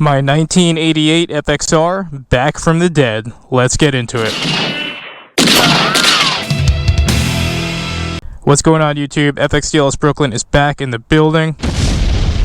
My 1988 FXR, back from the dead. Let's get into it. What's going on, YouTube? FXDLS Brooklyn is back in the building.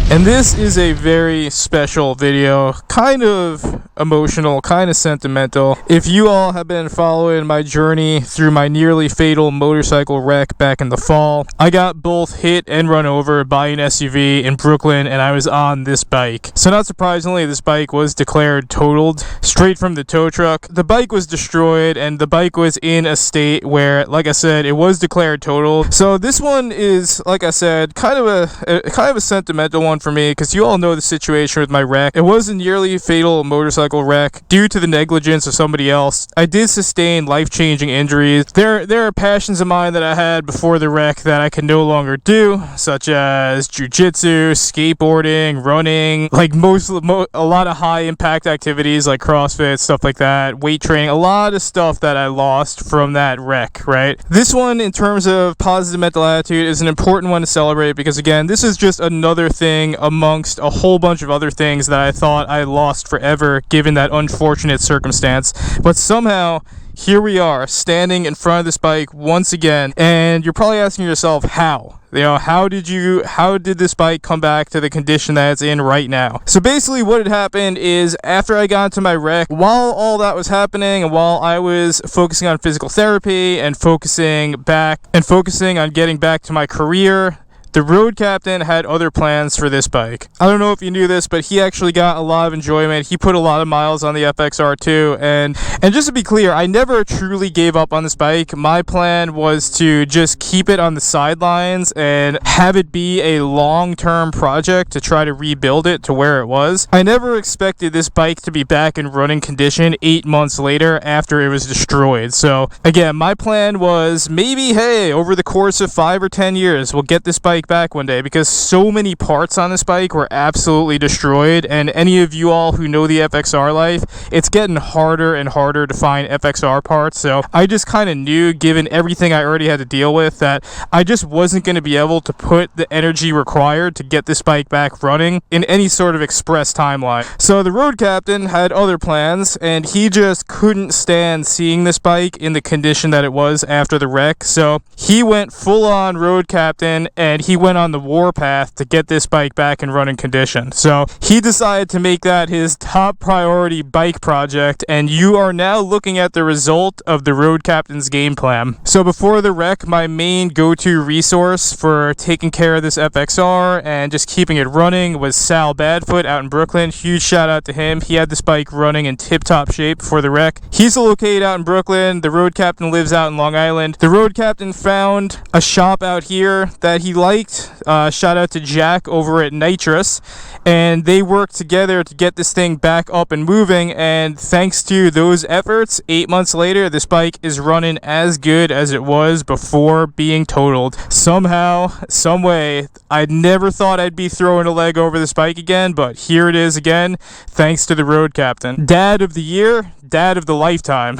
And this is a very special video, kind of emotional, kind of sentimental. If you all have been following my journey through my nearly fatal motorcycle wreck back in the fall, I got both hit and run over by an SUV in Brooklyn, and I was on this bike. So not surprisingly, this bike was declared totaled straight from the tow truck. The bike was destroyed, and the bike was in a state where, like I said, it was declared totaled. So this one is, like I said, kind of a sentimental one for me, because you all know the situation with my wreck. It was a nearly fatal motorcycle wreck due to the negligence of somebody else. I did sustain life-changing injuries. There are passions of mine that I had before the wreck that I can no longer do, such as jiu-jitsu, skateboarding, running, like a lot of high-impact activities like CrossFit, stuff like that, weight training, a lot of stuff that I lost from that wreck, right? This one, in terms of positive mental attitude, is an important one to celebrate because, again, this is just another thing amongst a whole bunch of other things that I thought I lost forever given that unfortunate circumstance. But somehow, here we are, standing in front of this bike once again, and you're probably asking yourself, how? You know, how did this bike come back to the condition that it's in right now? So basically what had happened is, after I got into my wreck, while all that was happening and while I was focusing on physical therapy and focusing on getting back to my career, the road captain had other plans for this bike. I don't know if you knew this, but he actually got a lot of enjoyment. He put a lot of miles on the FXR too, and just to be clear, I never truly gave up on this bike. My plan was to just keep it on the sidelines and have it be a long-term project to try to rebuild it to where it was. I never expected this bike to be back in running condition 8 months later after it was destroyed. So again, my plan was maybe, hey, over the course of 5 or 10 years, we'll get this bike back one day, because so many parts on this bike were absolutely destroyed. And any of you all who know the FXR life, it's getting harder and harder to find FXR parts. So I just kind of knew, given everything I already had to deal with, that I just wasn't going to be able to put the energy required to get this bike back running in any sort of express timeline. So the road captain had other plans, and he just couldn't stand seeing this bike in the condition that it was after the wreck. So he went full on road captain, and he went on the warpath to get this bike back in running condition. So he decided to make that his top priority bike project, and you are now looking at the result of the road captain's game plan. So before the wreck, my main go-to resource for taking care of this FXR and just keeping it running was Sal Badfoot out in Brooklyn. Huge shout out to him. He had this bike running in tip-top shape before the wreck. He's located out in Brooklyn. The road captain lives out in Long Island. The road captain found a shop out here that he liked. Shout out to Jack over at Nitrous, and they worked together to get this thing back up and moving, and thanks to those efforts, 8 months later, this bike is running as good as it was before being totaled. Somehow, some way, I never thought I'd be throwing a leg over this bike again, but here it is again, thanks to the road captain. Dad of the year, dad of the lifetime.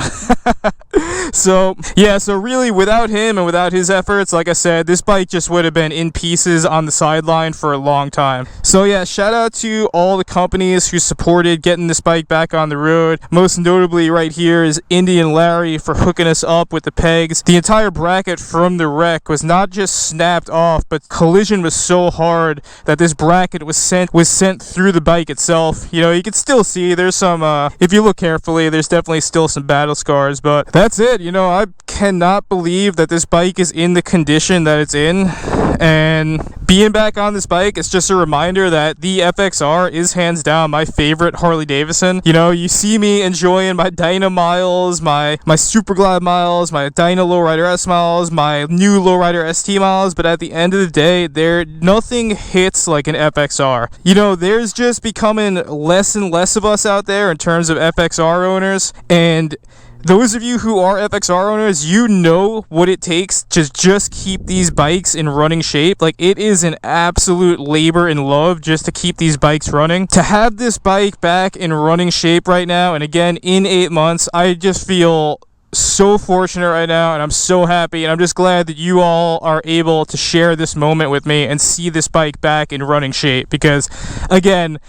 So really, without him and without his efforts, like I said, this bike just would have been in pieces on the sideline for a long time. So yeah, shout out to all the companies who supported getting this bike back on the road. Most notably right here is Indian Larry for hooking us up with the pegs. The entire bracket from the wreck was not just snapped off, but collision was so hard that this bracket was sent through the bike itself. You know, you can still see there's some, if you look carefully, there's definitely still some battle scars, but that's it. You know, I cannot believe that this bike is in the condition that it's in, and being back on this bike, it's just a reminder that the FXR is hands down my favorite Harley Davidson. You know, you see me enjoying my Dyna miles, my Super Glide miles, my Dyna Lowrider S miles, my new Lowrider ST miles, but at the end of the day, nothing hits like an FXR. You know, there's just becoming less and less of us out there in terms of FXR owners, and those of you who are FXR owners, you know what it takes to just keep these bikes in running shape. Like, it is an absolute labor and love just to keep these bikes running. To have this bike back in running shape right now, and again, in 8 months, I just feel so fortunate right now, and I'm so happy, and I'm just glad that you all are able to share this moment with me and see this bike back in running shape, because, again,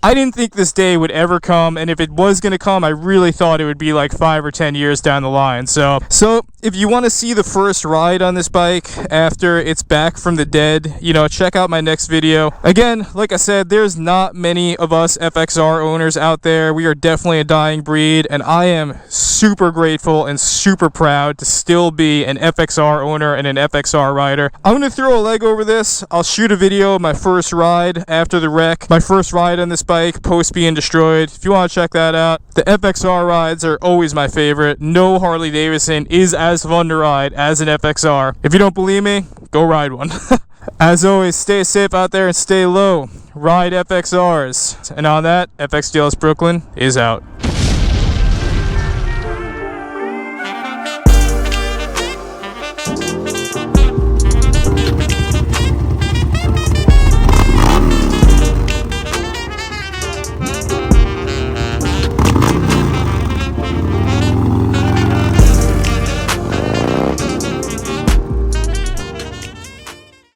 I didn't think this day would ever come, and if it was going to come, I really thought it would be like 5 or 10 years down the line. So if you want to see the first ride on this bike after it's back from the dead, you know, check out my next video. Again, like I said, there's not many of us FXR owners out there. We are definitely a dying breed, and I am super grateful and super proud to still be an FXR owner and an FXR rider. I'm going to throw a leg over this. I'll shoot a video of my first ride after the wreck, my first ride on this bike post being destroyed. If you want to check that out, the FXR rides are always my favorite. No Harley Davidson is as fun to ride as an FXR. If you don't believe me, go ride one. As always, stay safe out there and stay low. Ride FXRs. And on that, FXDLS Brooklyn is out.